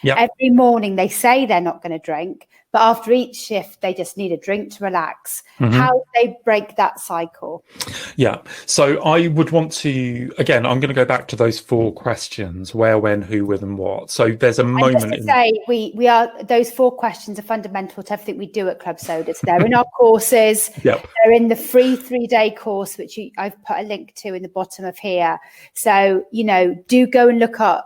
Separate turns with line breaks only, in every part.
Yeah.
Every morning they say they're not going to drink, but after each shift, they just need a drink to relax. How do they break that cycle?
Yeah. So I would want to, again, I'm going to go back to those 4 questions: where, when, who, with, and what. So there's a moment.
And just to say, we are, those 4 questions are fundamental to everything we do at Club Soda. So they're in our courses.
Yep.
They're in the free 3-day course, which I've put a link to in the bottom of here. So, do go and look at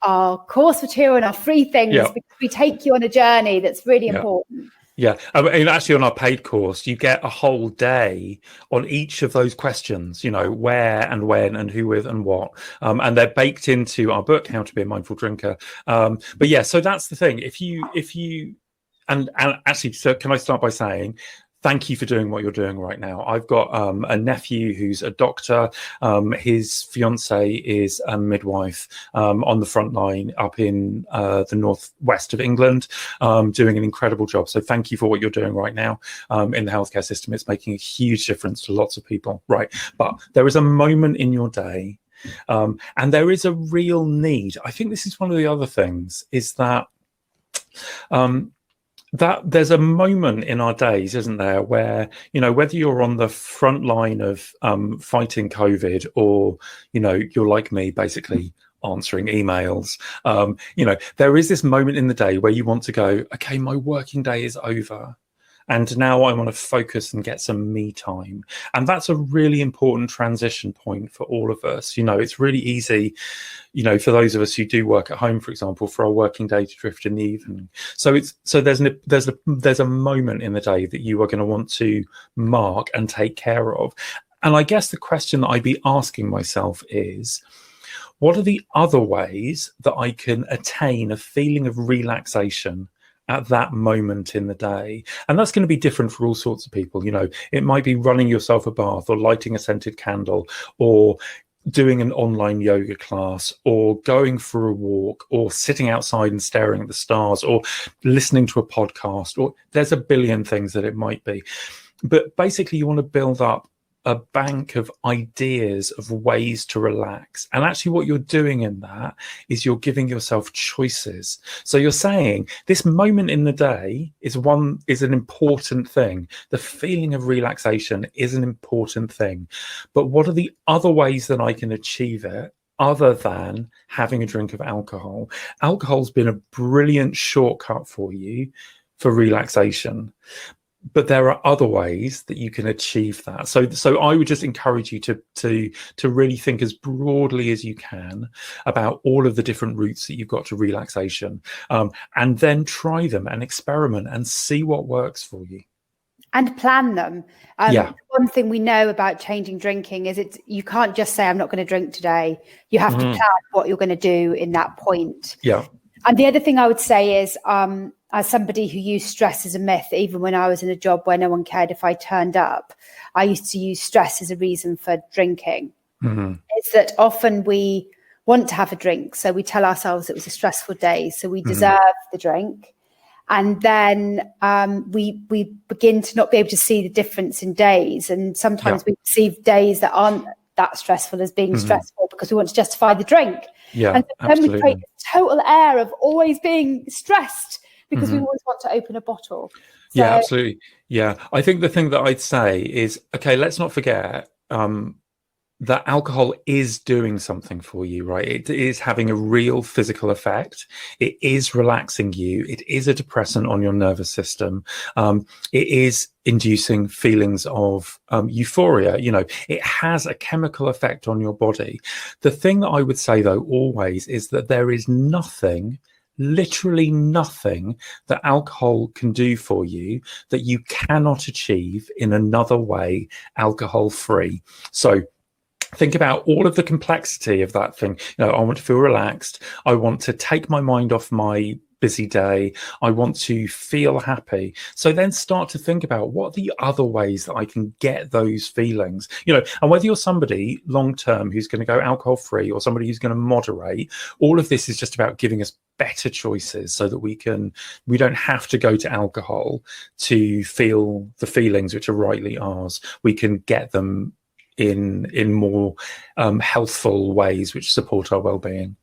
our course material and our free things, because we take you on a journey that's really important.
Yeah, and actually on our paid course, you get a whole day on each of those questions, where and when and who with and what. And they're baked into our book, How to Be a Mindful Drinker. But yeah, so that's the thing. If you, and actually, so can I start by saying, thank you for doing what you're doing right now. I've got a nephew who's a doctor. His fiance is a midwife on the front line up in the northwest of England, doing an incredible job. So thank you for what you're doing right now in the healthcare system. It's making a huge difference to lots of people, right? But there is a moment in your day, and there is a real need. I think this is one of the other things, is that that there's a moment in our days, isn't there, where, whether you're on the front line of fighting COVID, or, you're like me, basically answering emails, there is this moment in the day where you want to go, okay, my working day is over, and now I want to focus and get some me time. And that's a really important transition point for all of us. It's really easy, for those of us who do work at home, for example, for our working day to drift in the evening. So there's a moment in the day that you are going to want to mark and take care of. And I guess the question that I'd be asking myself is, what are the other ways that I can attain a feeling of relaxation at that moment in the day? And that's going to be different for all sorts of people. It might be running yourself a bath, or lighting a scented candle, or doing an online yoga class, or going for a walk, or sitting outside and staring at the stars, or listening to a podcast, or there's a billion things that it might be. But basically, you want to build up a bank of ideas of ways to relax. And actually what you're doing in that is you're giving yourself choices. So you're saying this moment in the day is an important thing. The feeling of relaxation is an important thing. But what are the other ways that I can achieve it, other than having a drink of alcohol? Alcohol's been a brilliant shortcut for you for relaxation. But there are other ways that you can achieve that. So I would just encourage you to really think as broadly as you can about all of the different routes that you've got to relaxation, and then try them and experiment and see what works for you.
And plan them. One thing we know about changing drinking is you can't just say, I'm not going to drink today. You have to plan what you're going to do in that point.
Yeah.
And the other thing I would say is, as somebody who used stress as a myth, even when I was in a job where no one cared if I turned up, I used to use stress as a reason for drinking. It's that often we want to have a drink, so we tell ourselves it was a stressful day, so we deserve the drink. And then we begin to not be able to see the difference in days. And sometimes we perceive days that aren't that stressful as being stressful because we want to justify the drink.
Yeah,
and then we create a total air of always being stressed because we always want to open a bottle. So,
yeah, absolutely. Yeah, I think the thing that I'd say is, okay, let's not forget that alcohol is doing something for you, right? It is having a real physical effect. It is relaxing you. It is a depressant on your nervous system. It is inducing feelings of euphoria. It has a chemical effect on your body. The thing that I would say, though, always is that there is literally nothing that alcohol can do for you that you cannot achieve in another way, alcohol-free. So think about all of the complexity of that thing. I want to feel relaxed. I want to take my mind off my busy day. I want to feel happy. So then start to think about what are the other ways that I can get those feelings, and whether you're somebody long term who's going to go alcohol free or somebody who's going to moderate, all of this is just about giving us better choices so that we don't have to go to alcohol to feel the feelings which are rightly ours. We can get them in more healthful ways which support our well-being.